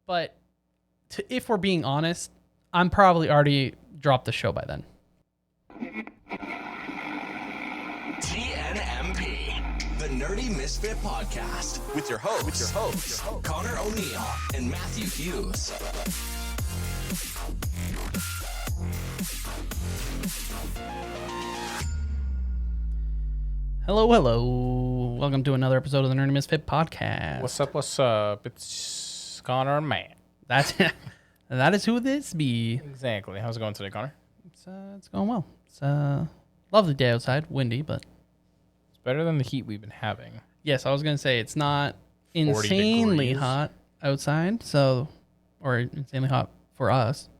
But if we're being honest, I'm probably already dropped the show by then. TNMP, the Nerdy Misfit podcast, with your hosts, Connor O'Neill and Matthew Hughes. Hello. Welcome to another episode of the Nerdy Misfit podcast. What's up? It's Connor, man. That is who this be. Exactly. How's it going today, Connor? It's going well. It's a lovely day outside, windy, but It's better than the heat we've been having. yes, I was gonna say it's not insanely degrees. hot outside, or insanely hot for us.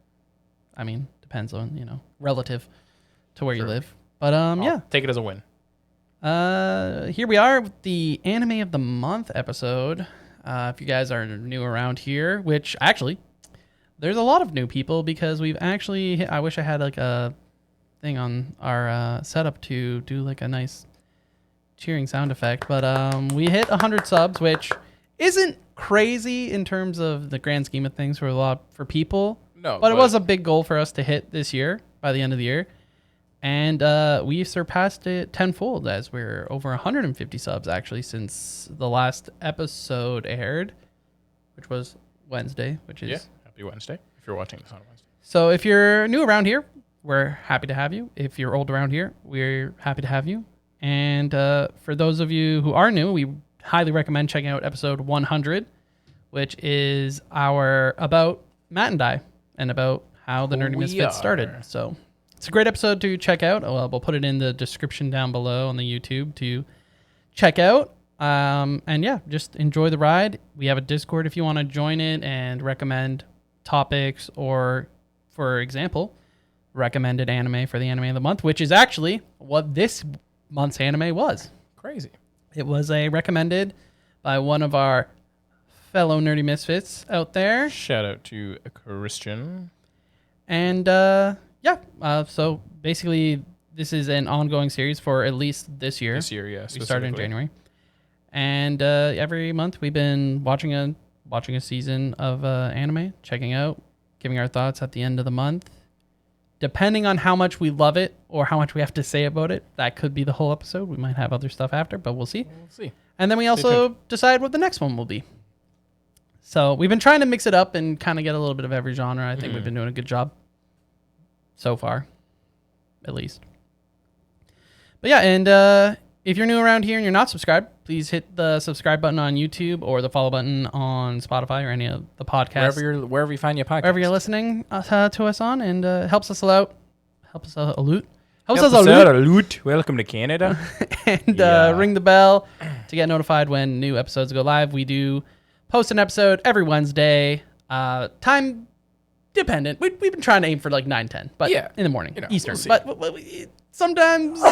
I mean, depends on relative to where you Sure. live. But yeah. Take it as a win. Here we are with the Anime of the Month episode. If you guys are new around here, which actually, there's a lot of new people because we've actually, I wish I had like a thing on our setup to do like a nice cheering sound effect, but we hit 100 subs, which isn't crazy in terms of the grand scheme of things for people. No, but it was a big goal for us to hit this year by the end of the year. And we surpassed it tenfold as we're over 150 subs actually since the last episode aired, which was Wednesday, Happy Wednesday if you're watching this on Wednesday. So if you're new around here, we're happy to have you. If you're old around here, we're happy to have you. And for those of you who are new, we highly recommend checking out episode 100, which is about Matt and I and about how the Nerdy Misfits started. So it's a great episode to check out. We'll put it in the description down below on the YouTube to check out. And yeah, just enjoy the ride. We have a Discord if you want to join it and recommend topics or, for example, recommended anime for the Anime of the Month, which is actually what this month's anime was. Crazy. It was recommended by one of our fellow Nerdy Misfits out there. Shout out to Christian. And so basically this is an ongoing series for at least this year. This year, yes. We started in January. And every month we've been watching a season of anime, checking out, giving our thoughts at the end of the month. Depending on how much we love it or how much we have to say about it, that could be the whole episode. We might have other stuff after, but we'll see. We'll see. And then we also decide what the next one will be. So we've been trying to mix it up and kind of get a little bit of every genre. I think we've been doing a good job so far, at least. But yeah, and if you're new around here and you're not subscribed, please hit the subscribe button on YouTube or the follow button on Spotify or any of the podcasts. Wherever you find your podcast. Wherever you're listening to us on, and helps us out. Helps us a loot. Welcome to Canada. And ring the bell to get notified when new episodes go live. We do post an episode every Wednesday. Time dependent. We've been trying to aim for like 9-10, but in the morning, Eastern. We'll but sometimes,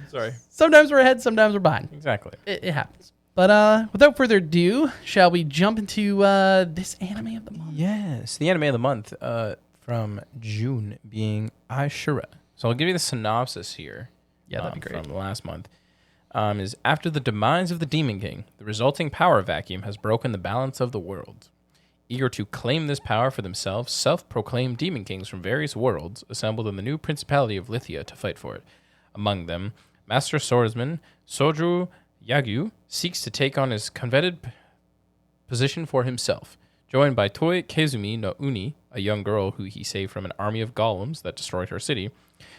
Sorry. sometimes we're ahead, sometimes we're behind. Exactly. It happens. But without further ado, shall we jump into this anime of the month? Yes. The anime of the month from June being Ishura. So I'll give you the synopsis here. Yeah, that'd be great. From last month. Is after the demise of the Demon King, the resulting power vacuum has broken the balance of the world. Eager to claim this power for themselves, self-proclaimed Demon Kings from various worlds assembled in the new Principality of Lithia to fight for it. Among them, Master Swordsman Soju Yagyu seeks to take on his coveted position for himself. Joined by Toi Kezumi no Uni, a young girl who he saved from an army of golems that destroyed her city,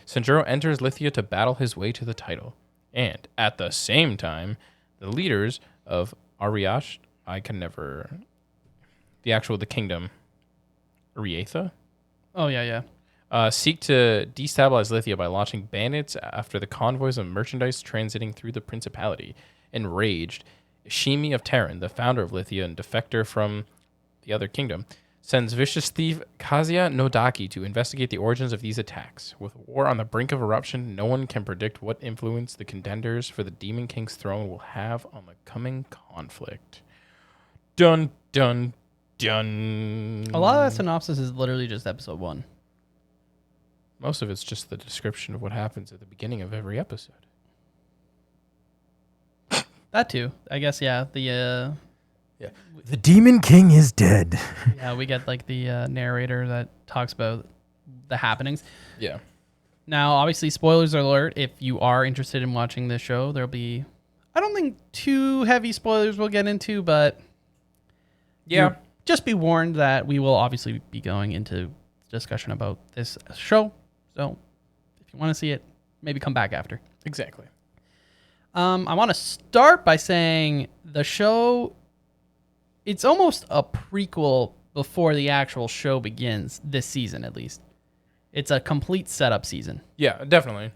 Sanjuro enters Lithia to battle his way to the title. And, at the same time, the leaders of Ariash, the kingdom, Ariatha? Oh, yeah. Seek to destabilize Lithia by launching bandits after the convoys of merchandise transiting through the principality. Enraged, Ishimi of Terran, the founder of Lithia and defector from the other kingdom, sends vicious thief Kazuya Nodaki to investigate the origins of these attacks. With war on the brink of eruption, no one can predict what influence the contenders for the Demon King's throne will have on the coming conflict. Dun, dun, dun. A lot of that synopsis is literally just episode 1. Most of it's just the description of what happens at the beginning of every episode. That too. I guess, yeah. The Yeah. The Demon King is dead. Yeah, we get like the narrator that talks about the happenings. Yeah. Now, obviously, spoilers alert. If you are interested in watching this show, there'll be, I don't think too heavy spoilers we'll get into, but Yeah. just be warned that we will obviously be going into discussion about this show. So if you want to see it, maybe come back after. Exactly. I want to start by saying the show, it's almost a prequel before the actual show begins, this season at least. It's a complete setup season. Yeah, definitely.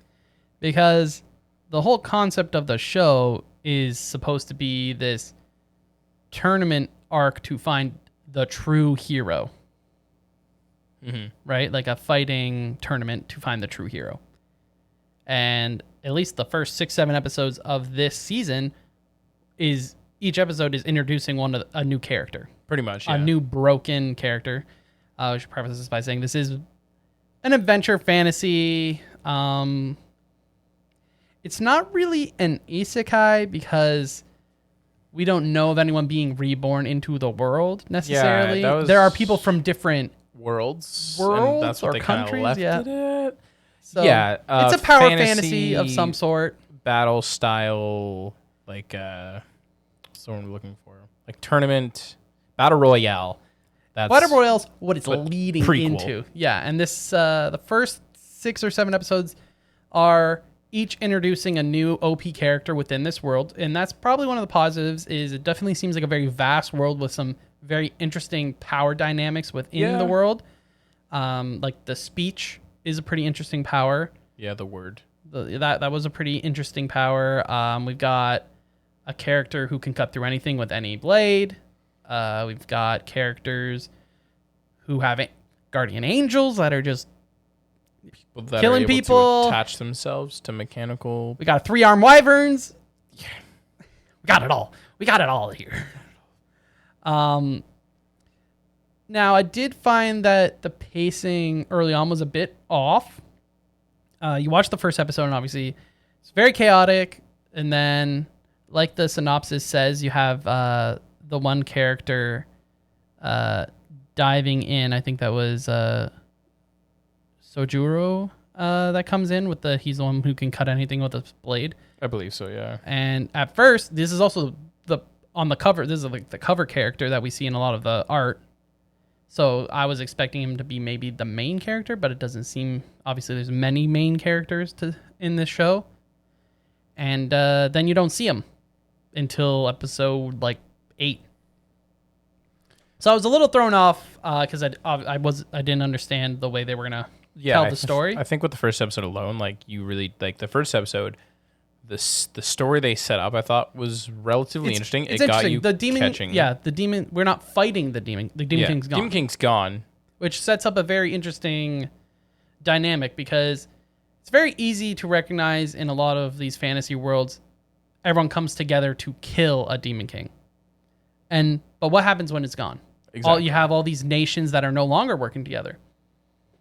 Because the whole concept of the show is supposed to be this tournament arc to find the true hero. Mm-hmm. Right? Like a fighting tournament to find the true hero. And at least the first 6-7 episodes of this season is each episode is introducing a new character. Pretty much, yeah. A new broken character. I should preface this by saying this is an adventure fantasy. It's not really an isekai because we don't know of anyone being reborn into the world necessarily. Yeah, there are people from different worlds and that's what or they kind of countries. left Yeah. it at. So Yeah, it's a power fantasy of some sort. Battle style, like what's the word I'm looking for? Like tournament, battle royale. That's Battle Royale's what it's but leading prequel. into. Yeah, and this the first 6 or 7 episodes are each introducing a new OP character within this world, and that's probably one of the positives. Is it definitely seems like a very vast world with some very interesting power dynamics within the world. Like the speech is a pretty interesting power. Yeah, the word. That was a pretty interesting power. We've got a character who can cut through anything with any blade. We've got characters who have guardian angels that are just People that killing are able people. to attach themselves to mechanical. We got 3-armed wyverns. Yeah. We got it all. We got it all here. Now, I did find that the pacing early on was a bit off. You watch the first episode, and obviously it's very chaotic. And then, like the synopsis says, you have the one character diving in. I think that was Sojuro that comes in with he's the one who can cut anything with a blade. I believe so, yeah. And at first, this is also on the cover. This is like the cover character that we see in a lot of the art. So I was expecting him to be maybe the main character, but it doesn't seem. Obviously, there's many main characters in this show, and then you don't see him until episode like 8. So I was a little thrown off because I didn't understand the way they were gonna tell the story. I think with the first episode alone, like you really like the first episode, the story they set up, I thought was relatively interesting. It's it got interesting. you The demon, catching. yeah, the demon. We're not fighting the demon. The demon king's gone. Demon King's gone. Which sets up a very interesting dynamic because it's very easy to recognize in a lot of these fantasy worlds, everyone comes together to kill a demon king. But what happens when it's gone? Exactly. You have all these nations that are no longer working together.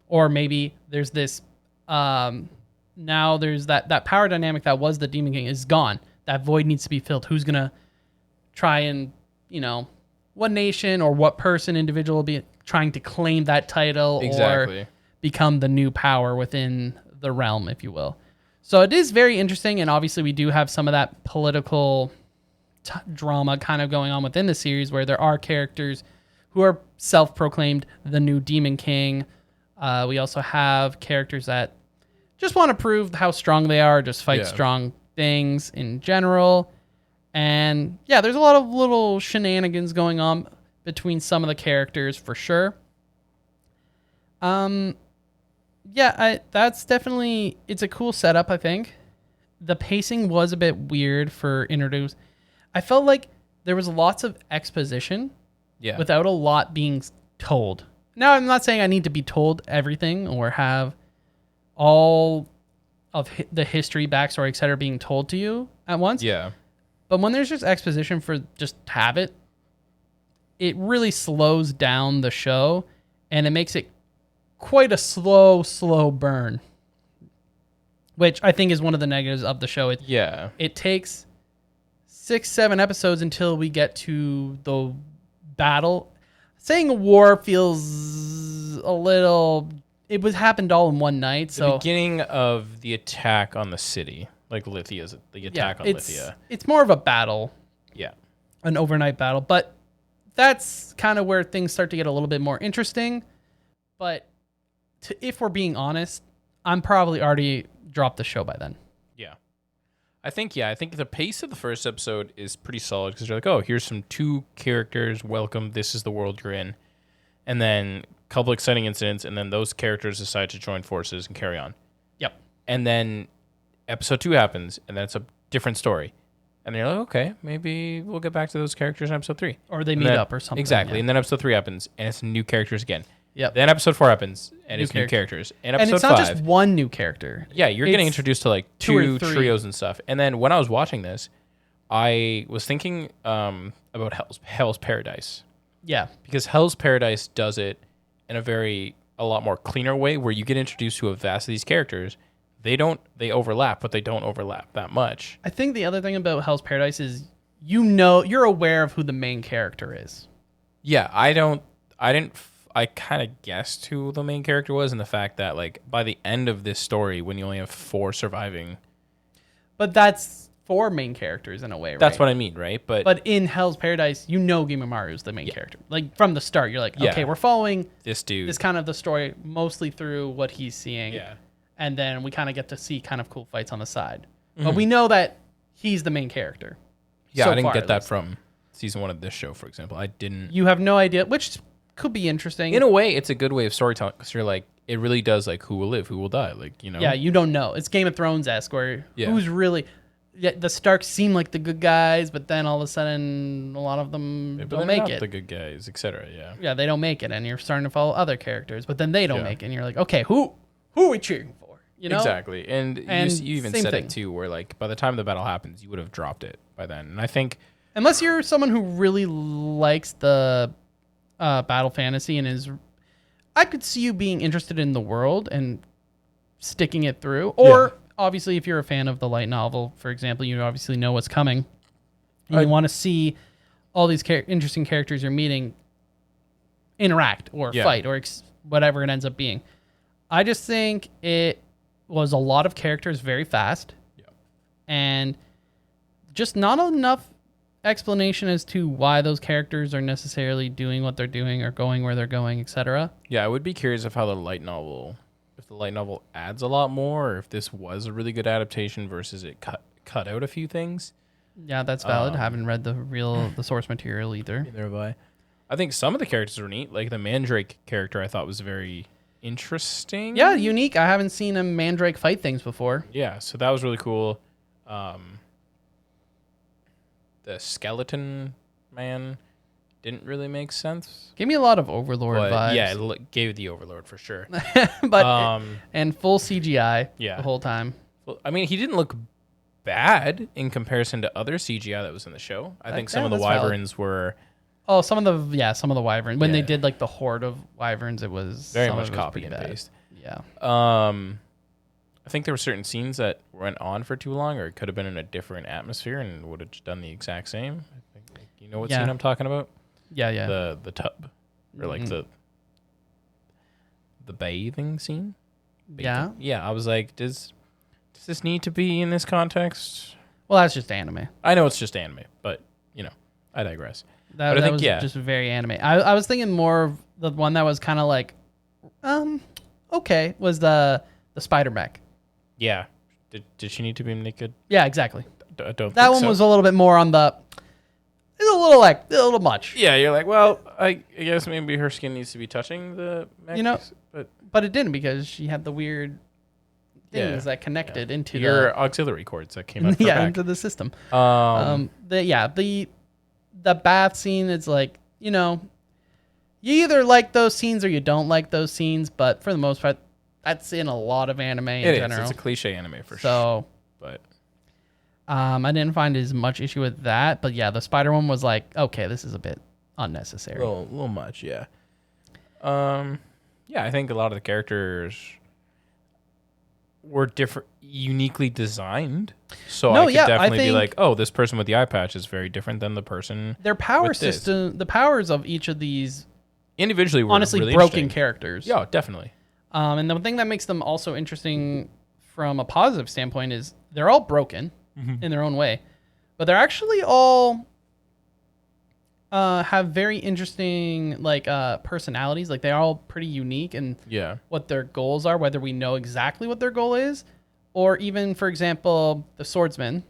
Or maybe there's this now there's that power dynamic that was the demon king is gone. That void needs to be filled. Who's going to try and, what nation or what individual will be trying to claim that title or become the new power within the realm, if you will. So it is very interesting, and obviously we do have some of that political drama kind of going on within the series where there are characters who are self-proclaimed the new Demon King. We also have characters that just want to prove how strong they are, just fight strong things in general. And yeah, there's a lot of little shenanigans going on between some of the characters for sure. That's definitely, it's a cool setup, I think. The pacing was a bit weird for introduce. I felt like there was lots of exposition without a lot being told. Now, I'm not saying I need to be told everything or have all of the history, backstory, etc. being told to you at once. Yeah. But when there's just exposition for just have it really slows down the show and it makes it quite a slow burn, which I think is one of the negatives of the show. It takes 6-7 episodes until we get to the battle. Saying a war feels a little. It was happened all in one night. The So beginning of the attack on the city, like Lithia's the attack on Lithia. It's more of a battle, Yeah. an overnight battle, but that's kind of where things start to get a little bit more interesting. But if we're being honest, I'm probably already dropped the show by then. Yeah. I think the pace of the first episode is pretty solid because you're like, oh, here's some 2 characters. Welcome. This is the world you're in. And then a couple exciting incidents. And then those characters decide to join forces and carry on. Yep. And then episode 2 happens. And then it's a different story. And then you're like, okay, maybe we'll get back to those characters in episode 3. Or they meet up or something. Exactly. Yeah. And then episode 3 happens. And it's new characters again. Yep. Then episode 4 happens. And New it's new characters. And And episode it's not 5. just one new character. Yeah, you're getting It's introduced to like 2 or 2 3. trios and stuff. And then when I was watching this, I was thinking about Hell's Paradise. Yeah. Because Hell's Paradise does it in a lot more cleaner way where you get introduced to a vast of these characters. They overlap, but they don't overlap that much. I think the other thing about Hell's Paradise is you're aware of who the main character is. Yeah, I kind of guessed who the main character was, and the fact that like by the end of this story, when you only have 4 surviving, But that's 4 main characters in a way, right? that's what I mean, right? But in Hell's Paradise, Game is the main character. Like from the start, you're like, Yeah. okay, we're following this dude, this kind of the story mostly through what he's seeing. yeah, And then we kind of get to see kind of cool fights on the side. Mm-hmm. But we know that he's the main character. yeah, So I didn't far, get at that least. from season 1 of this show, for example. I didn't. You have no idea, which could be interesting. In a way, it's a good way of storytelling because you're like, it really does like who will live, who will die, like Yeah, you don't know. It's Game of Thrones-esque where Yeah. who's really... Yeah, the Starks seem like the good guys, but then all of a sudden, a lot of them Maybe don't they're make not it. the good guys, etc. Yeah, Yeah, they don't make it, and you're starting to follow other characters, but then they don't Yeah. make it, and you're like, okay, who are we cheering for? You know? exactly. And you even same said thing. it too, where like by the time the battle happens, you would have dropped it by then. And I think Unless you're someone who really likes the battle fantasy and is... I could see you being interested in the world and sticking it through. Or, obviously, if you're a fan of the light novel, for example, you obviously know what's coming. And you want to see all these interesting characters you're meeting interact or fight or whatever it ends up being. I just think it was a lot of characters very fast. Yeah. And just not enough explanation as to why those characters are necessarily doing what they're doing or going where they're going, etc. Yeah, I would be curious of how the light novel adds a lot more, or if this was a really good adaptation versus it cut out a few things. Yeah, that's valid. Haven't read the source material either. Neither have I. I think some of the characters were neat. Like the Mandrake character, I thought was very interesting. Yeah, unique. I haven't seen a Mandrake fight things before. Yeah, so that was really cool. The skeleton man didn't really make sense. Gave me a lot of Overlord But vibes. yeah, it gave the Overlord for sure. But and full CGI Yeah. the whole time. Well, I mean, he didn't look bad in comparison to other CGI that was in the show. I think some of the that's valid. wyverns were Oh, some of the wyverns. When they Yeah. did like the horde of wyverns, it was very some much of it was copy pretty and bad. paste. Yeah. I think there were certain scenes that went on for too long, or it could have been in a different atmosphere and would have done the exact same. I think, like, you know what Yeah. scene I'm talking about? Yeah, yeah. The tub, or like the bathing scene. Yeah. Yeah, I was like, does this need to be in this context? Well, that's just anime. I know it's just anime, but I digress. That, But I that think, was yeah. just very anime. I was thinking more of the one that was kind of like, okay, was the spider mech. Yeah, did she need to be naked? Yeah, exactly. I don't. That think one so. was a little bit more on the. It's a little much. Yeah, you're like, well, I guess maybe her skin needs to be touching the mech, You know, but But it didn't because she had the weird things that connected into your auxiliary cords that came out. the her back. into the system. Um, The bath scene is like, you either like those scenes or you don't like those scenes, but for the most part, that's in a lot of anime in it is. general. It's a cliche anime for sure. So But I didn't find as much issue with that, but yeah, the spider one was like, okay, this is a bit unnecessary. a little much, yeah. Yeah, I think a lot of the characters were different, uniquely designed. So No, I could yeah, I definitely be think- like, oh, this person with the eye patch is very different than the person Their power with this. system, the powers of each of these Individually were honestly really broken interesting. characters. Yeah, definitely. And the thing that makes them also interesting from a positive standpoint is they're all broken in their own way, but they're actually all have very interesting personalities. Like they're all pretty unique in Yeah. what their goals are, whether we know exactly what their goal is, or even, for example, the swordsman.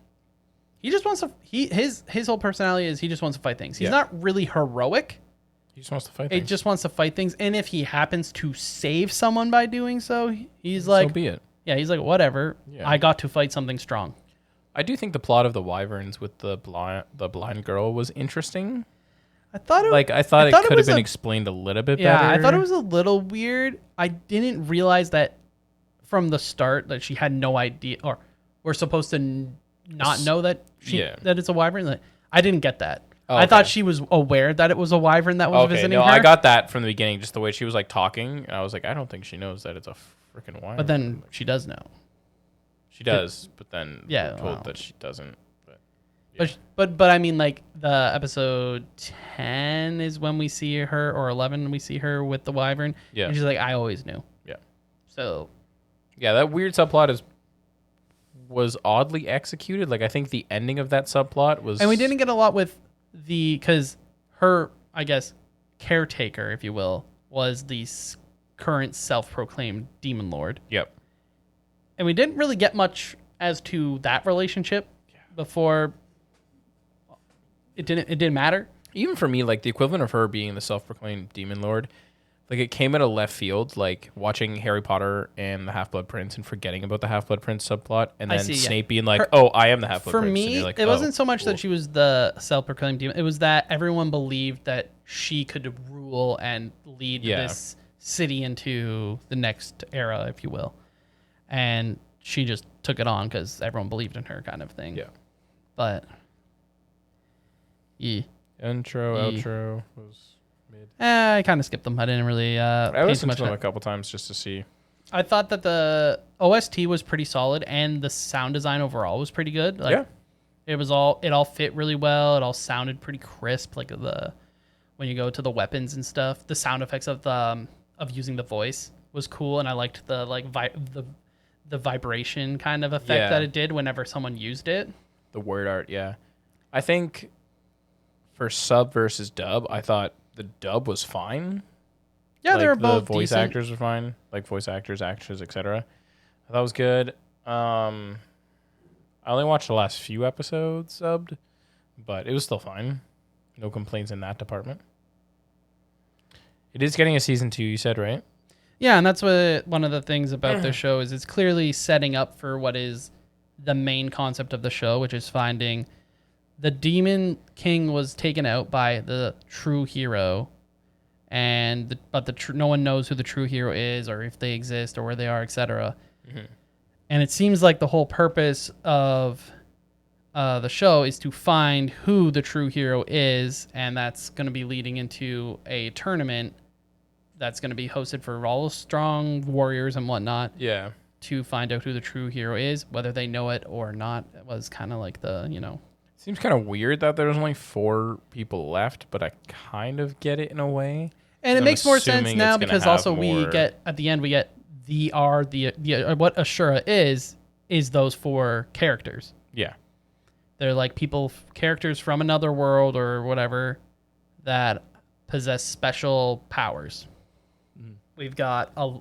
He just wants to. His whole personality is he just wants to fight things. He's not really heroic. He just wants to fight He things. just wants to fight things, and if he happens to save someone by doing so, he's So like, be it. yeah, he's like, whatever. Yeah. I got to fight something strong. I do think the plot of the Wyverns with the blind girl was interesting. I thought it I thought it could have was been explained a little bit yeah, better. I thought it was a little weird. I didn't realize that from the start that she had no idea, or we're supposed to not know that that it's a wyvern. Like, I didn't get that. Oh, I thought okay. she was aware that it was a wyvern that was Okay, visiting no, her. I got that from the beginning, just the way she was like talking. I was like, I don't think she knows that it's a freaking wyvern. But then she does know. she does, but then Yeah, we're told well. that she doesn't. But yeah. But I mean, like the episode 10 is when we see her, or 11 we see her with the wyvern. Yeah. And she's like, I always knew. Yeah. So Yeah, that weird subplot was oddly executed. Like I think the ending of that subplot was, and we didn't get a lot with because her, I guess, caretaker, if you will, was the current self-proclaimed demon lord. Yep. And we didn't really get much as to that relationship before. It didn't matter. Even for me, like the equivalent of her being the self-proclaimed demon lord, like it came out of left field. Like watching Harry Potter and the Half-Blood Prince and forgetting about the Half-Blood Prince subplot, and I then see, yeah. Snape being like, Her- "Oh, I am the Half-Blood For Prince." and me, you're like, it "Oh, wasn't so much cool." that she was the self-proclaimed demon. It was that everyone believed that she could rule and lead this city into the next era, if you will. And she just took it on because everyone believed in her, kind of thing. Yeah. But Intro, Yeah. outro was mid. I kind of skipped them. I didn't really. I pay too listened much to them a attention. couple times just to see. I thought that the OST was pretty solid, and the sound design overall was pretty good. Like, Yeah. it all fit really well. It all sounded pretty crisp. Like when you go to the weapons and stuff, the sound effects of using the voice was cool, and I liked the the vibration kind of effect Yeah. that it did whenever someone used it. The word art, yeah. I think for sub versus dub, I thought the dub was fine. Yeah, they were the both voice decent. actors were fine, like voice actors, actors, etc. I thought it was good. I only watched the last few episodes subbed, but it was still fine. No complaints in that department. It is getting a season 2, you said, right? Yeah, and that's what one of the things about the show is. It's clearly setting up for what is the main concept of the show, which is finding the Demon King was taken out by the true hero, but no one knows who the true hero is, or if they exist, or where they are, etc. And it seems like the whole purpose of the show is to find who the true hero is, and that's going to be leading into a tournament that's going to be hosted for all strong warriors and whatnot Yeah. to find out who the true hero is, whether they know it or not. It was kind of like Seems kind of weird that there's only 4 people left, but I kind of get it in a way. and it I'm makes more sense assuming now it's gonna because have also we more- get at the end we get what Ashura is those 4 characters. Yeah. They're like characters from another world or whatever that possess special powers. We've got a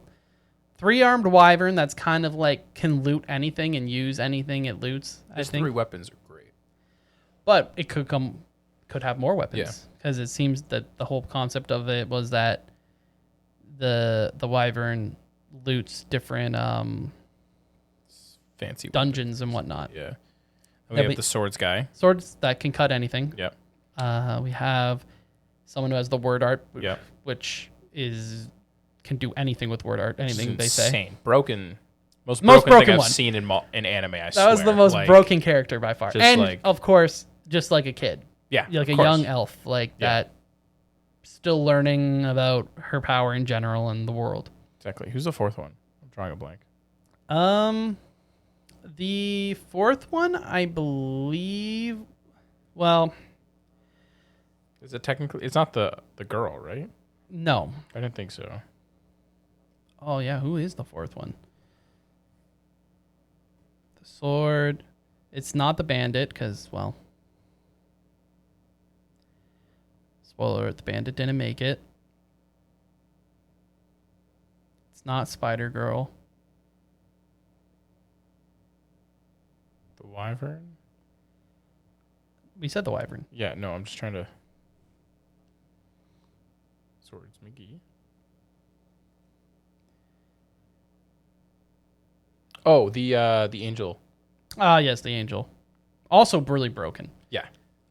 3-armed wyvern that's kind of like can loot anything and use anything it loots. Those I think, 3 weapons are great. but it could have more weapons Yeah. because it seems that the whole concept of it was that the wyvern loots different Fancy dungeons and whatnot. Yeah. And we Yeah, have but- the swords guy. Swords that can cut anything. Yep. We have someone who has the word art, Yep. which can do anything with word art, anything they say. Insane. Broken. Most Most broken broken thing I've one. seen in anime, I That swear. was the most Like, broken character by far. just And like- of course, just like a kid. Yeah. Like a of course. young elf, like Yeah. that, still learning about her power in general and the world. Exactly. Who's the 4th one? I'm drawing a blank. The fourth one, I believe. Well, Is it technically? It's not the girl, right? no. I didn't think so. Oh yeah, who is the fourth one? The sword. It's not the bandit, because well, spoiler alert: the bandit didn't make it. It's not Spider Girl. The wyvern. We said the wyvern. Yeah, no, I'm just trying to. Swords McGee. Oh, the angel. Ah, yes, the angel. Also really broken. Yeah.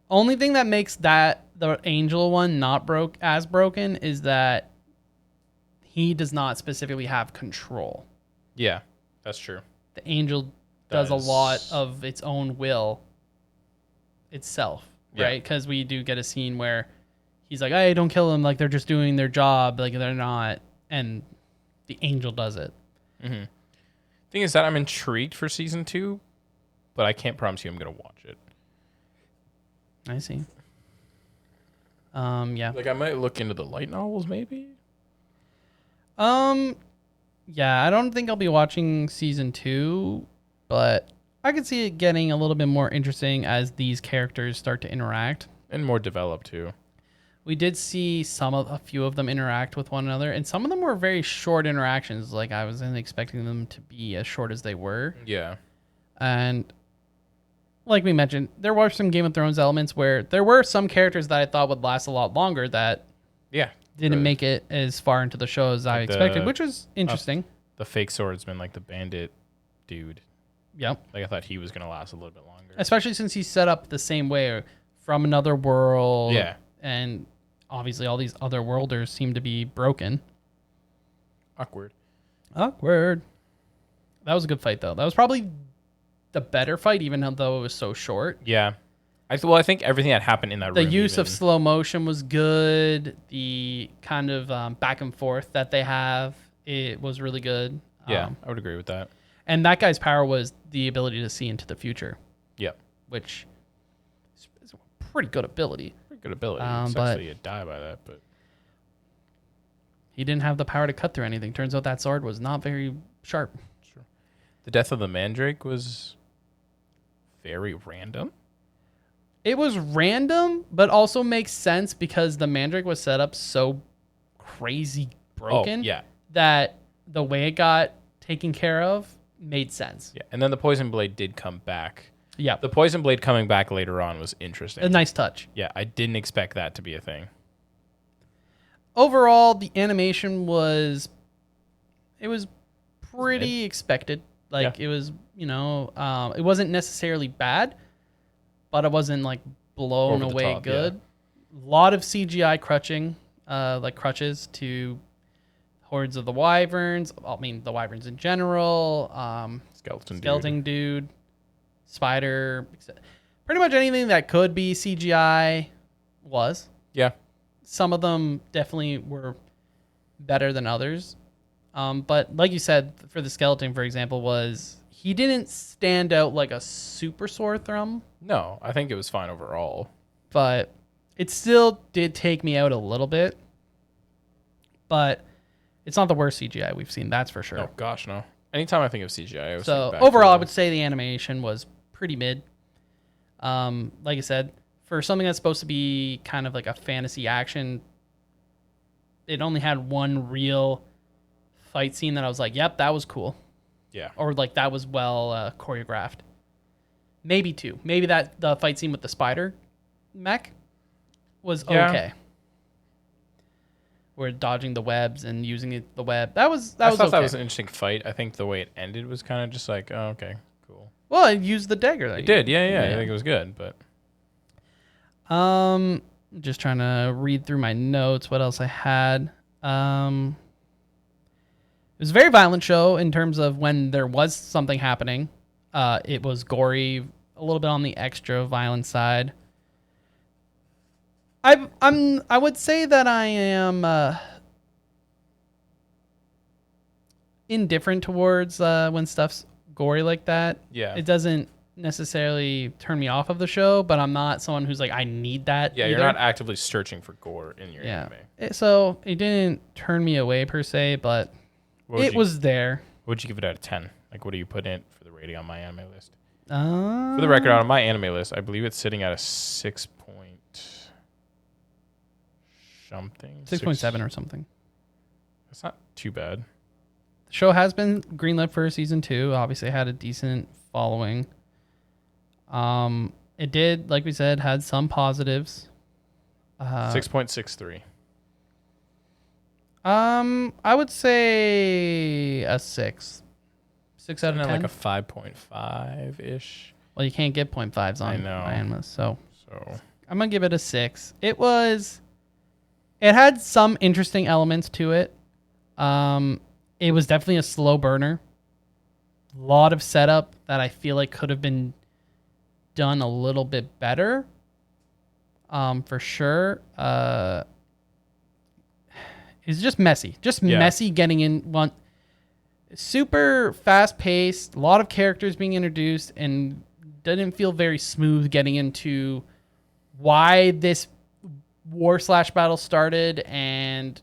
Only thing that makes that the angel one not broken is that he does not specifically have control. Yeah, that's true. The angel does a lot of its own will itself, Yeah. right? Because we do get a scene where he's like, "Hey, don't kill them! Like they're just doing their job, like they're not," and the angel does it. Mm-hmm. Thing is that I'm intrigued for season 2, but I can't promise you I'm gonna watch it. I see. Yeah. Like I might look into the light novels, maybe. Yeah, I don't think I'll be watching season 2, but I could see it getting a little bit more interesting as these characters start to interact. And more developed too. We did see a few of them interact with one another, and some of them were very short interactions. Like I wasn't expecting them to be as short as they were. Yeah. And like we mentioned, there were some Game of Thrones elements where there were some characters that I thought would last a lot longer that didn't make it as far into the show as I expected, which was interesting. The fake swordsman, like the bandit dude. Yep. Like I thought he was gonna last a little bit longer. Especially since he's set up the same way from another world. Yeah. And obviously all these other worlders seem to be broken. Awkward. That was a good fight though. That was probably the better fight, even though it was so short. Yeah. I think everything that happened in that room. The use of slow motion was good. The kind of back and forth that they have, it was really good. Yeah, I would agree with that. And that guy's power was the ability to see into the future. Yeah. Which is a pretty good ability. Pretty good ability. Sucks but that you die by that, but he didn't have the power to cut through anything. Turns out that sword was not very sharp. Sure. The death of the Mandrake was very random. It was random, but also makes sense because the Mandrake was set up so crazy broken that the way it got taken care of made sense. Yeah, and then the poison blade did come back. Yeah. The poison blade coming back later on was interesting. A nice touch. Yeah, I didn't expect that to be a thing. Overall, the animation was pretty expected. Like it was, it wasn't necessarily bad, but it wasn't like blown away good. A lot of CGI crutches to hordes of the wyverns. I mean, the wyverns in general. Skeleton dude, spider. Pretty much anything that could be CGI was. Yeah. Some of them definitely were better than others. But like you said, for the skeleton, for example, he didn't stand out like a super sore thumb. No, I think it was fine overall. But it still did take me out a little bit. But it's not the worst CGI we've seen, that's for sure. Oh, gosh, no. Anytime I think of CGI, I was so overall, I would say the animation was pretty mid. Like I said, for something that's supposed to be kind of like a fantasy action, it only had one real fight scene that I was like, yep, that was cool. Yeah. Or like that was well choreographed. Maybe two. Maybe that the fight scene with the spider mech was okay. We're dodging the webs and using the web. That was okay. That was an interesting fight. I think the way it ended was kind of just like, oh, okay, cool. Well, it used the dagger. It did, yeah. I think it was good, but just trying to read through my notes. What else I had? It was a very violent show in terms of when there was something happening. It was gory, a little bit on the extra violent side. I would say that I am indifferent towards when stuff's gory like that. Yeah. It doesn't necessarily turn me off of the show, but I'm not someone who's like, I need that. Yeah, either. you're not actively searching for gore in your anime. So it didn't turn me away per se, but it was there. What would you give it out of 10? Like, what do you put in for the rating on my anime list? For For the record, on my anime list, I believe it's sitting at a 6 point something. 6.7 or something. That's not too bad. The show has been greenlit for season 2. Obviously, had a decent following. It did, like we said, had some positives. 6.63. I would say a 6. 6 out of 10. Like a 5.5 ish. Well, you can't get 0.5s on animals, so I'm gonna give it a 6. It had some interesting elements to it. It was definitely a slow burner. A lot of setup that I feel like could have been done a little bit better. For sure. It's just messy. Messy getting in. Super fast paced. A lot of characters being introduced, and didn't feel very smooth getting into why this war/battle started and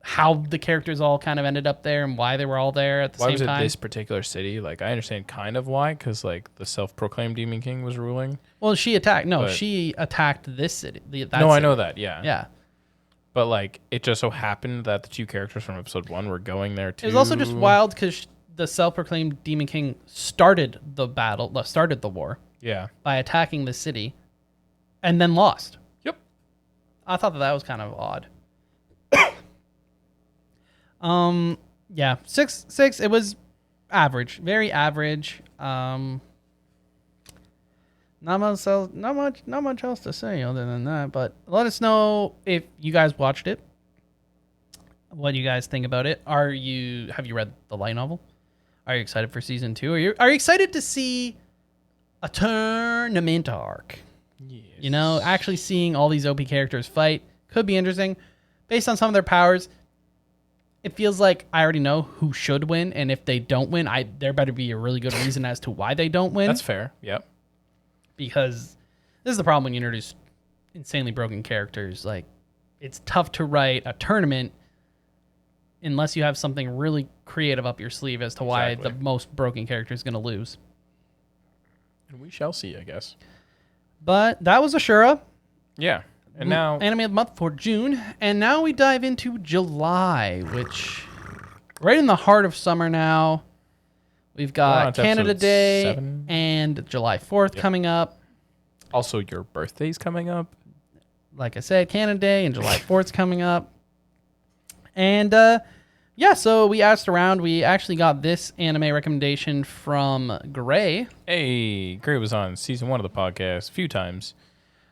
how the characters all kind of ended up there and why they were all there at the same time. Why was it this particular city? Like, I understand kind of why, because like the self-proclaimed Demon King was ruling. Well, she attacked this city. I know that. Yeah. Yeah. But like, it just so happened that the two characters from episode 1 were going there too. It was also just wild because the self-proclaimed Demon King started the war. Yeah. By attacking the city, and then lost. Yep. I thought that was kind of odd. Yeah, 6. It was average, very average. Not much else to say other than that. But let us know if you guys watched it. What you guys think about it? Have you read the light novel? Are you excited for season 2? Are you excited to see a tournament arc? Yes. You know, actually seeing all these OP characters fight could be interesting. Based on some of their powers, it feels like I already know who should win, and if they don't win, there better be a really good reason as to why they don't win. That's fair. Yep. Because this is the problem when you introduce insanely broken characters. Like, it's tough to write a tournament unless you have something really creative up your sleeve as to why the most broken character is going to lose. And we shall see, I guess. But that was Ashura. Yeah. And now anime of the month for June, and now we dive into July, which right in the heart of summer now. We've got Canada Day 7. and July 4th coming up. Also, your birthday's coming up. Like I said, Canada Day and July 4th's coming up. And so we asked around. We actually got this anime recommendation from Gray. Hey, Gray was on season 1 of the podcast a few times.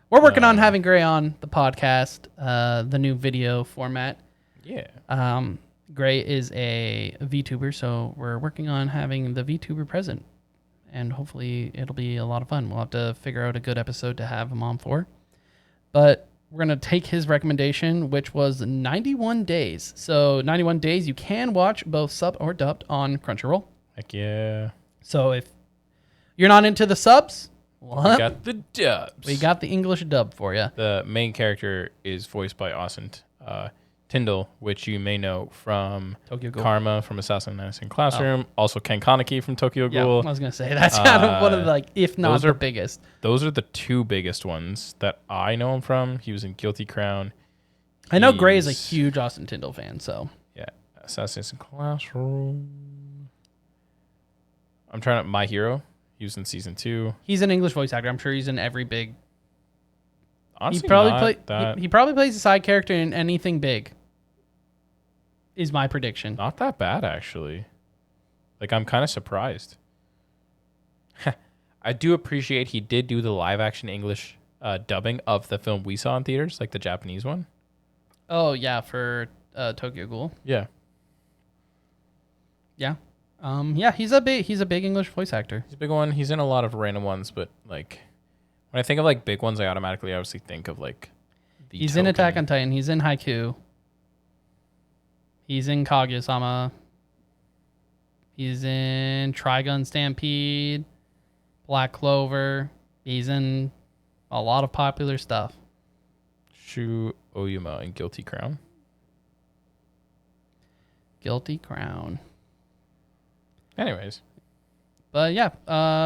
We're working on having Gray on the podcast, the new video format. Yeah. Gray is a VTuber, so we're working on having the VTuber present. And hopefully it'll be a lot of fun. We'll have to figure out a good episode to have him on for. But we're going to take his recommendation, which was 91 Days. So 91 Days, you can watch both sub or dubbed on Crunchyroll. Heck yeah. So if you're not into the subs, We got the dubs. we got the English dub for you. The main character is voiced by Austin Tyndall, which you may know from Tokyo Ghoul. Karma from Assassin's Innocent Classroom. Also Ken Kaneki from Tokyo Yeah, I Ghoul. was going to say, that's kind of one of the, if not the biggest. Those are the two biggest ones that I know him from. He was in Guilty Crown. I know Gray is a huge Austin Tyndall fan, so. Yeah, Assassin's Classroom. I'm trying to... My Hero. He was in season 2. He's an English voice actor. I'm sure he's in every big... Honestly, he probably plays a side character in anything big. Is my prediction. Not that bad, actually. Like, I'm kind of surprised. I do appreciate he did do the live-action English dubbing of the film we saw in theaters, like the Japanese one. Oh, yeah, for Tokyo Ghoul. Yeah. Yeah. Yeah, he's a big English voice actor. He's a big one. He's in a lot of random ones, but, like, when I think of, like, big ones, I automatically obviously think of, like, He's in Attack on Titan. He's in Haikyuu. He's in Kaguya-sama. He's in Trigun Stampede, Black Clover. He's in a lot of popular stuff. Shu Oyuma and Guilty Crown. Guilty Crown. Anyways. But yeah,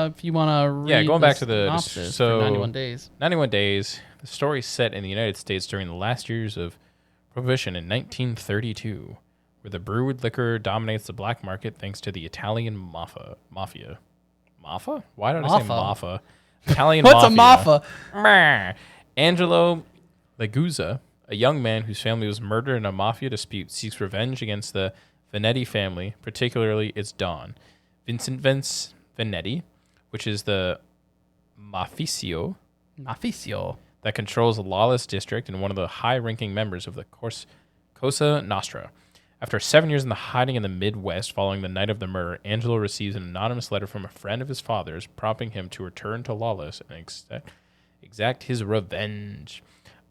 if you want to read going back to the synopsis for 91 Days. 91 Days. The story set in the United States during the last years of Prohibition in 1932, where the brewed liquor dominates the black market thanks to the Italian mafia. Mafia? Why did I say mafia? Italian What's mafia. a mafia? Angelo Leguzza, a young man whose family was murdered in a mafia dispute, seeks revenge against the Venetti family, particularly its Don, Vincent Venetti, which is the Mafisio that controls a lawless district and one of the high-ranking members of the Cosa Nostra. After 7 years in the hiding in the Midwest following the night of the murder, Angelo receives an anonymous letter from a friend of his father's, prompting him to return to Lawless and exact his revenge.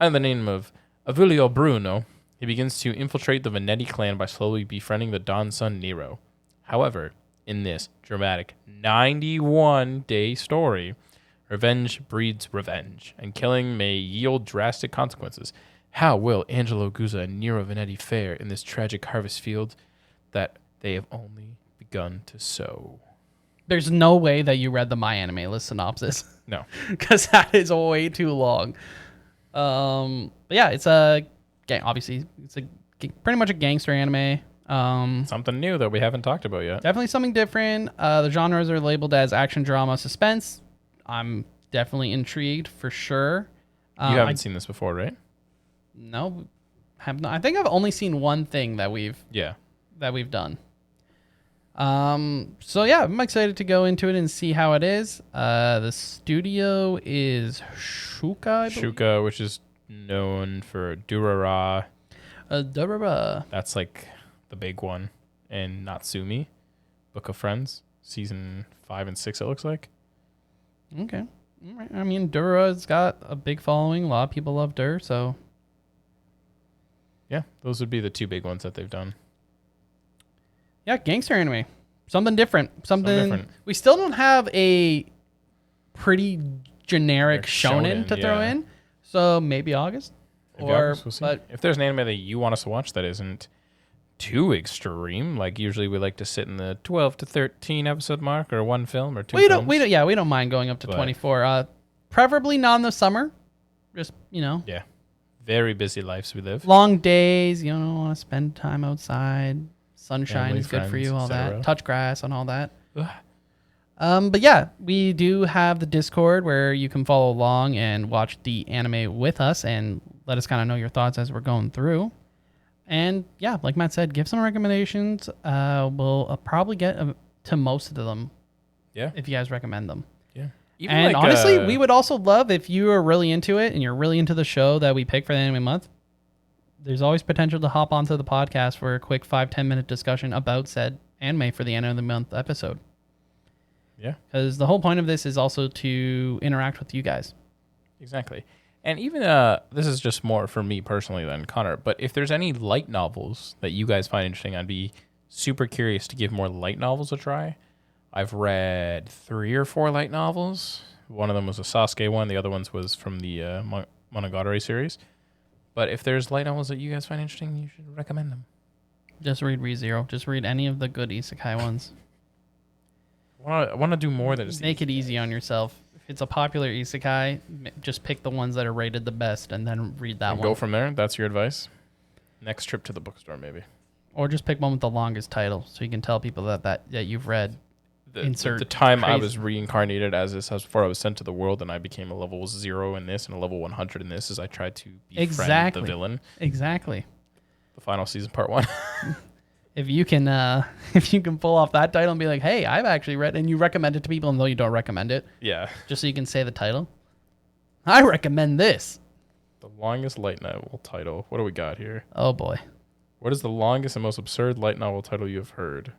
Under the name of Avilio Bruno, he begins to infiltrate the Venetti clan by slowly befriending the Don's son Nero. However, in this dramatic 91-day story, revenge breeds revenge, and killing may yield drastic consequences. How will Angelo Guzza and Nero Venetti fare in this tragic harvest field that they have only begun to sow? There's no way that you read the My Anime List synopsis. No. Because that is way too long. But yeah, it's obviously it's pretty much a gangster anime. Something new that we haven't talked about yet. Definitely something different. The genres are labeled as action, drama, suspense. I'm definitely intrigued for sure. You haven't seen this before, right? No, have not. I think I've only seen one thing that we've done. So yeah, I'm excited to go into it and see how it is. The studio is Shuka. Shuka, which is known for Durara. Durara. That's like the big one. And Natsumi, Book of Friends, season 5 and 6. It looks like. Okay. All right. I mean, Durara's got a big following. A lot of people love Dur, so. Yeah, those would be the two big ones that they've done. Yeah, gangster anime. Something different. Something different. We still don't have a pretty generic shonen to throw in. So maybe August. We'll see. But if there's an anime that you want us to watch that isn't too extreme, like usually we like to sit in the 12 to 13 episode mark or one film or two films. We don't mind going up to 24. Preferably not in the summer. Just, Yeah. Very busy lives we live. Long days, you don't want to spend time outside. Sunshine Family, is good friends, for you, all that. etc. Touch grass and all that. But yeah, we do have the Discord where you can follow along and watch the anime with us and let us kind of know your thoughts as we're going through. And yeah, like Matt said, give some recommendations. We'll probably get to most of them. Yeah. If you guys recommend them. Yeah. And honestly, we would also love if you are really into it and you're really into the show that we pick for the anime month. There's always potential to hop onto the podcast for a quick 5-10 minute discussion about said anime for the end of the month episode. Yeah. Because the whole point of this is also to interact with you guys. Exactly. And even this is just more for me personally than Connor, but if there's any light novels that you guys find interesting, I'd be super curious to give more light novels a try. I've read 3 or 4 light novels. One of them was a Sasuke one. The other ones was from the Monogatari series. But if there's light novels that you guys find interesting, you should recommend them. Just read ReZero. Just read any of the good isekai ones. I want to do more than just make it easy on yourself. If it's a popular isekai, just pick the ones that are rated the best and then read that one. Go from there. That's your advice. Next trip to the bookstore, maybe. Or just pick one with the longest title so you can tell people that you've read. The time I was reincarnated as this, as before I was sent to the world, and I became a level 0 in this and a level 100 in this, as I tried to befriend the villain. Exactly. The final season, part 1. If you can pull off that title and be like, hey, I've actually read, and you recommend it to people, and though you don't recommend it, yeah, just so you can say the title. I recommend this. The longest light novel title. What do we got here? Oh boy. What is the longest and most absurd light novel title you have heard?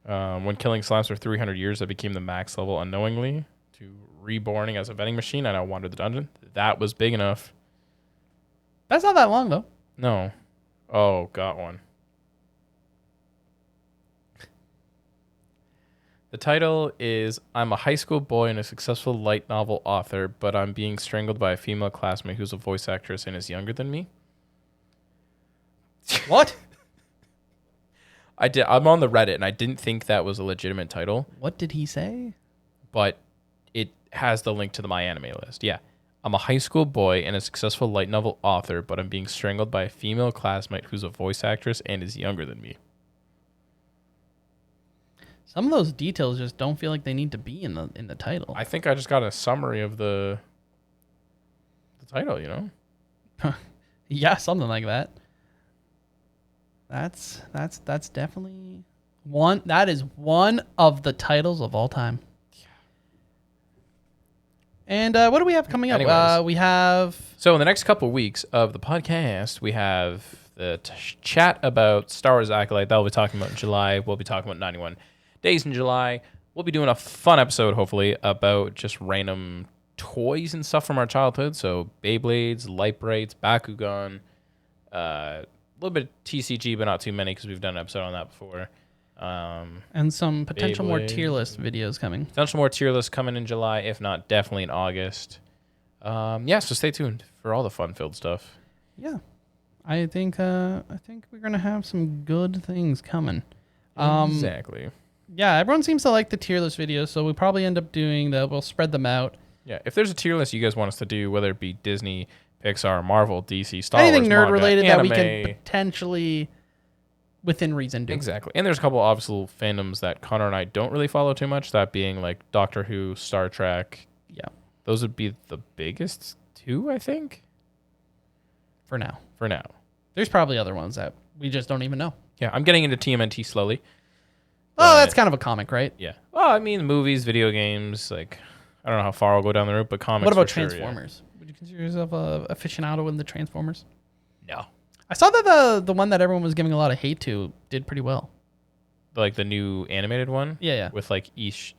When killing slams for 300 years, I became the max level unknowingly. To reborning as a vending machine, and I wandered the dungeon. That was big enough. That's not that long, though. No. Oh, got one. The title is I'm a high school boy and a successful light novel author, but I'm being strangled by a female classmate who's a voice actress and is younger than me. What? I'm on the Reddit and I didn't think that was a legitimate title, What did he say? but it has the link to the My Anime list. Yeah. I'm a high school boy and a successful light novel author, but I'm being strangled by a female classmate who's a voice actress and is younger than me. Some of those details just don't feel like they need to be in the title. I think I just got a summary of the title, you know? Yeah, something like that. That's definitely one. That is one of the titles of all time. And what do we have coming up? Anyways. We have So in the next couple weeks of the podcast, we have the chat about Star Wars Acolyte. That we'll be talking about in July. We'll be talking about 91 Days in July. We'll be doing a fun episode, hopefully, about just random toys and stuff from our childhood. So Beyblades, Light Brights, Bakugan, a little bit of TCG, but not too many because we've done an episode on that before. and some potential more Beyblade. tier list videos coming. Potential more tier lists coming in July, if not definitely in August. So stay tuned for all the fun-filled stuff. Yeah, I think we're gonna have some good things coming. Exactly. Yeah, everyone seems to like the tier list videos, so we probably end up doing that. We'll spread them out. Yeah, if there's a tier list you guys want us to do, whether it be Disney, Pixar, Marvel, DC, Star Anything Wars, nerd manga, related that we anime. can potentially, within reason, do. Exactly. And there's a couple obviously fandoms that Connor and I don't really follow too much, that being like Doctor Who, Star Trek. Yeah, Those would be the biggest two, I think, for now. for now. There's probably other ones that we just don't even know. Yeah, I'm getting into TMNT slowly. Oh, that's kind of a comic, right? Yeah. Well, I mean, movies, video games, like, I don't know how far I'll go down the route, but comics. What about for sure, yeah. Transformers? Would you consider yourself a aficionado in the Transformers? No. I saw that the one that everyone was giving a lot of hate to did pretty well. Like the new animated one? Yeah. With like Idris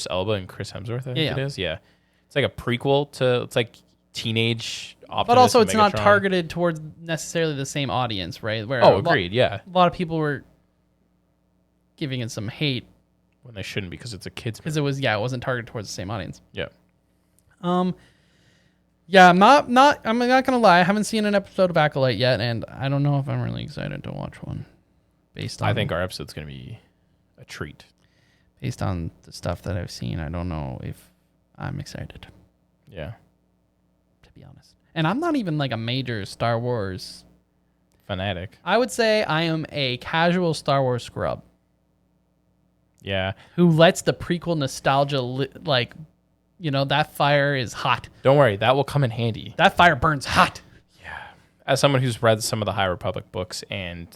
Elba and Chris Hemsworth, I think Yeah. it is. Yeah. It's like a prequel to, it's like teenage Optimus But also, and it's not Megatron. targeted towards necessarily the same audience, right? Where Oh, agreed. Yeah. A lot of people were giving it some hate When they shouldn't because it's a kid's movie. because it wasn't targeted towards the same audience. Yeah. Yeah, I'm not gonna lie. I haven't seen an episode of Acolyte yet, and I don't know if I'm really excited to watch one. Based on, I think our episode's going to be a treat. based on the stuff that I've seen, I don't know if I'm excited, Yeah. to be honest. And I'm not even like a major Star Wars. Fanatic. I would say I am a casual Star Wars scrub Yeah. who lets the prequel nostalgia that fire is hot. Don't worry. That will come in handy. That fire burns hot. As someone who's read some of the High Republic books and,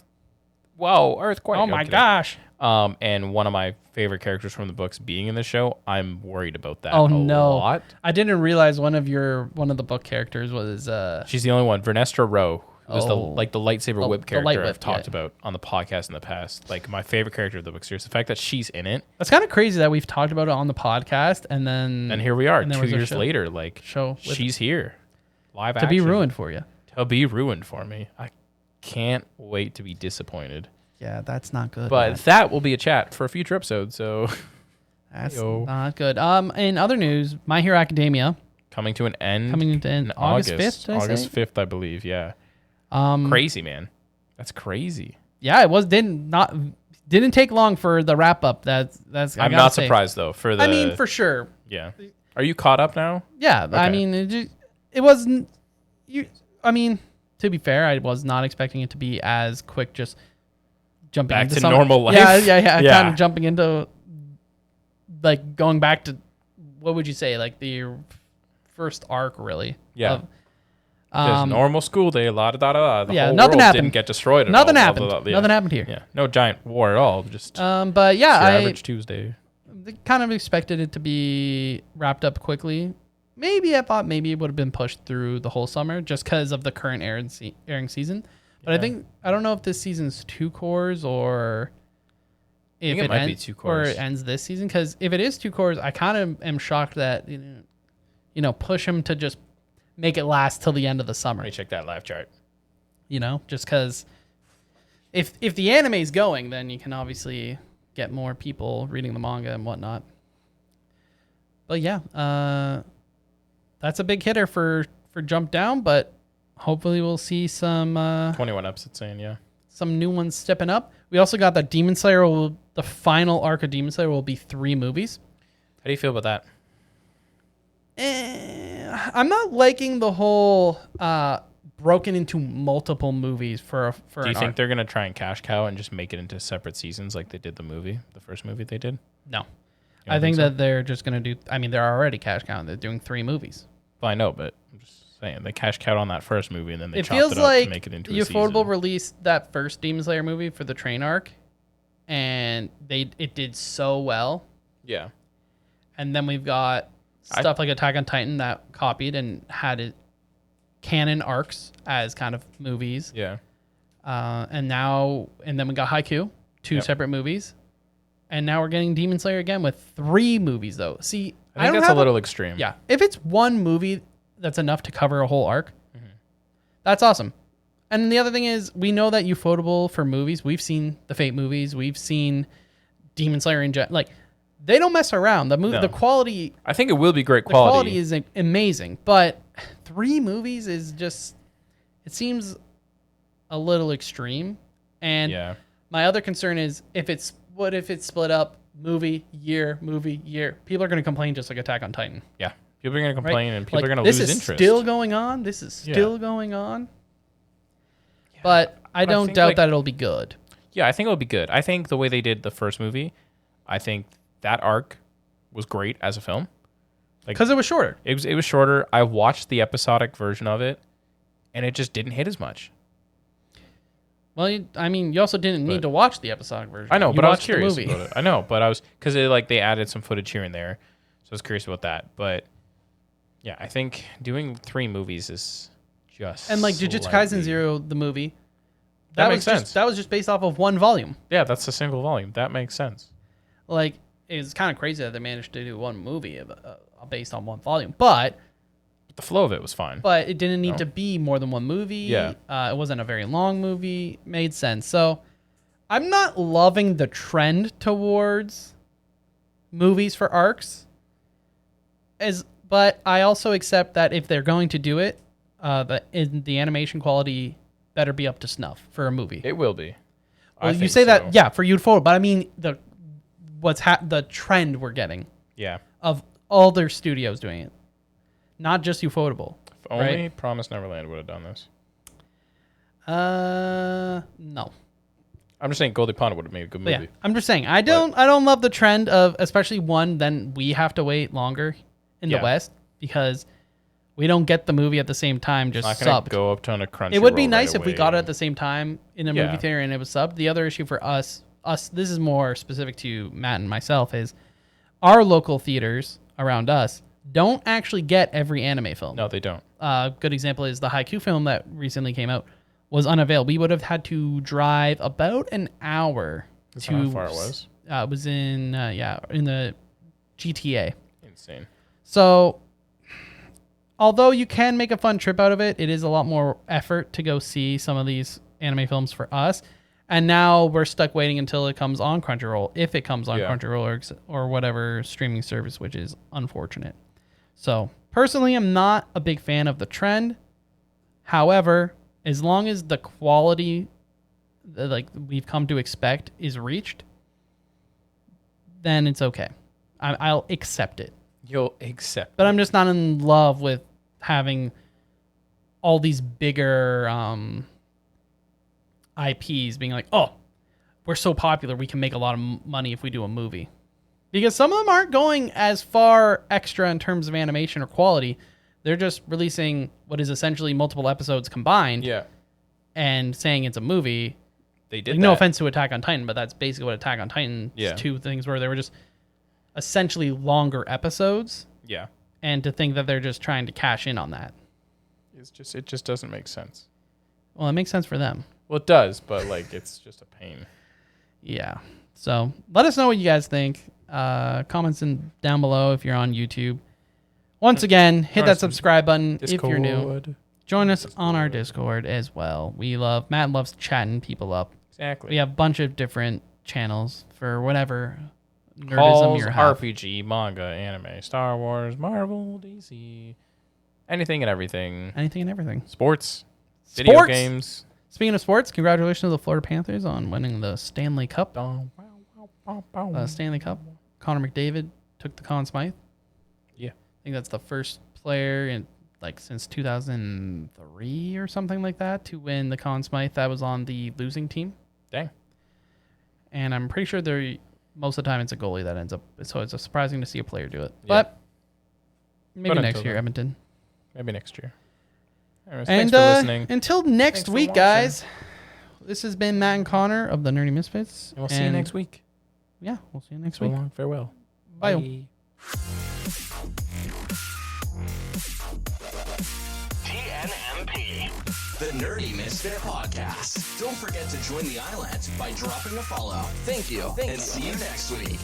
whoa, Earthquake. Oh I'm my kidding. gosh. And one of my favorite characters from the books being in the show, I'm worried about that Oh a no. lot. I didn't realize one of the book characters was She's the only one. Vernestra Rowe, who was the lightsaber Oh, whip the character light I've whip, talked yeah. about on the podcast in the past. Like my favorite character of the book series. The fact that she's in it, That's kind of crazy that we've talked about it on the podcast and then and here we are and there 2 was a years show- later. Like show with- she's here, live to action. be ruined for you. To be ruined for me. I can't wait to be disappointed. Yeah, that's not good. But man. that will be a chat for a future episode. So That's Yo. not good. In other news, My Hero Academia coming to an end. coming into end August 5th, did I August say? 5th, I believe. Yeah. Um, Crazy, man. That's crazy. Yeah, it didn't take long for the wrap up. That's I I'm gotta not say. surprised though. For the I mean, for sure. yeah. Are you caught up now? Yeah, I Okay. mean, it wasn't. I mean, to be fair, I was not expecting it to be as quick. Just jumping Back into to some- normal life? Yeah. Yeah. Kind of jumping into like going back to what would you say, like the first arc, really? Yeah. of- Just normal school day. La da da da. The yeah, whole nothing world happened. didn't get destroyed. At Nothing all. happened. Blah, blah, blah. Nothing happened here. Yeah. No giant war at all. Just But yeah, your I average Tuesday. kind of expected it to be wrapped up quickly. Maybe I thought maybe it would have been pushed through the whole summer just because of the current airing season. But I don't know if this season's 2 cores or if think it might be ends 2 or cores. it ends this season. Because if it is 2 cores, I kind of am shocked that push him to just make it last till the end of the summer. Let me check that live chart. Just because if the anime's going, then you can obviously get more people reading the manga and whatnot. But yeah, that's a big hitter for Jump Down, but hopefully we'll see some 21 episodes in, yeah. Some new ones stepping up. We also got that Demon Slayer the final arc of Demon Slayer will be 3 movies. How do you feel about that? I'm not liking the whole broken into multiple movies for Do you think they're going to try and cash cow and just make it into separate seasons like they did the first movie they did? No. I think that they're just going to do, I mean, they're already cash cow. They're doing 3 movies. Well, I know, but I'm just saying they cash cowed on that first movie and then they chopped feels it up like to make it into a season. Ufotable released that first Demon Slayer movie for the train arc, and it did so well. Yeah. And then we've got stuff like Attack on Titan that copied and had it canon arcs as kind of movies. Yeah. And then we got Haikyuu, 2 separate movies. And now we're getting Demon Slayer again with 3 movies, though. See, I think that's a little extreme. Yeah. If it's 1 movie that's enough to cover a whole arc, that's awesome. And the other thing is, we know that Ufotable for movies, we've seen the Fate movies, we've seen Demon Slayer in general. Like, they don't mess around. The quality... I think it will be great quality. The quality is amazing, but 3 movies is just... It seems a little extreme. And my other concern is, what if it's split up movie, year? People are going to complain just like Attack on Titan. Yeah. People are going to complain and people are going to lose lose interest. interest. This is still going on. Yeah, but I don't doubt that it'll be good. Yeah, I think it'll be good. I think the way they did the first movie, I think that arc was great as a film. Because it was shorter. It was shorter. I watched the episodic version of it, and it just didn't hit as much. Well, you also didn't need to watch the episodic version. I know, but I was curious about it. I know, but I was... Because they added some footage here and there, so I was curious about that. But, yeah, I think doing 3 movies is just... And, like, Jujutsu Kaisen 0, the movie... That makes sense. That was just based off of 1 volume. Yeah, that's a single volume. That makes sense. Like, it was kind of crazy that they managed to do 1 movie based on 1 volume. But the flow of it was fine. But it didn't need to be more than 1 movie. Yeah. It wasn't a very long movie. Made sense. So I'm not loving the trend towards movies for arcs. But I also accept that if they're going to do it, the animation quality better be up to snuff for a movie. It will be. Well, you say that, yeah, for Ufotable, but I mean the trend we're getting. Yeah. Of all their studios doing it, not just Ufotable. If only Promise Neverland would have done this. No. I'm just saying Goldie Pond would have made a good movie. Yeah, I'm just saying I don't love the trend of, especially then we have to wait longer in the West because we don't get the movie at the same time, just subbed. Not going to go up to a Crunchyroll. It would be nice if we got it at the same time in a movie theater and it was subbed. The other issue for us, this is more specific to Matt and myself, is our local theaters around us don't actually get every anime film. No, they don't. Good example is the Haikyuu film that recently came out was unavailable. We would have had to drive about an hour to... How far it was? It was in the GTA. Insane. So... Although you can make a fun trip out of it, it is a lot more effort to go see some of these anime films for us. And now we're stuck waiting until it comes on Crunchyroll, if it comes on Crunchyroll or whatever streaming service, which is unfortunate. So personally, I'm not a big fan of the trend. However, as long as the quality like we've come to expect is reached, then it's okay. I'll accept it. You'll accept But I'm just not in love with having all these bigger IPs being like, oh, we're so popular, we can make a lot of money if we do a movie. Because some of them aren't going as far extra in terms of animation or quality. They're just releasing what is essentially multiple episodes combined and saying it's a movie. They did like, no offense to Attack on Titan, but that's basically what Attack on Titan's 2 things were. They were just essentially longer episodes. Yeah. And to think that they're just trying to cash in on that. It just doesn't make sense. Well, it makes sense for them. Well, it does, but like it's just a pain. Yeah. So let us know what you guys think. Comments down below if you're on YouTube. Once again, hit that subscribe button if you're new. Join us on our Discord as well. Matt loves chatting people up. Exactly. We have a bunch of different channels for whatever nerdism Calls, you're having. RPG, manga, anime, Star Wars, Marvel, DC, anything and everything. Anything and everything. Sports, video Sports! games. Speaking of sports, congratulations to the Florida Panthers on winning the Stanley Cup. Stanley Cup. Connor McDavid took the Conn Smythe. Yeah. I think that's the first player in since 2003 or something like that to win the Conn Smythe that was on the losing team. Dang. And I'm pretty sure most of the time it's a goalie that ends up. So it's surprising to see a player do it. Yeah. But maybe But next until year, then. Edmonton. Maybe next year. Anyways, And thanks for listening. until next Thanks for week, watching. guys. This has been Matt and Connor of the Nerdy Misfits. And we'll see you next week. Yeah, we'll see you next So week. long. Farewell. Bye. TNMP, the Nerdy Misfit Podcast. Don't forget to join the island by dropping a follow. Thank you, and see you next week.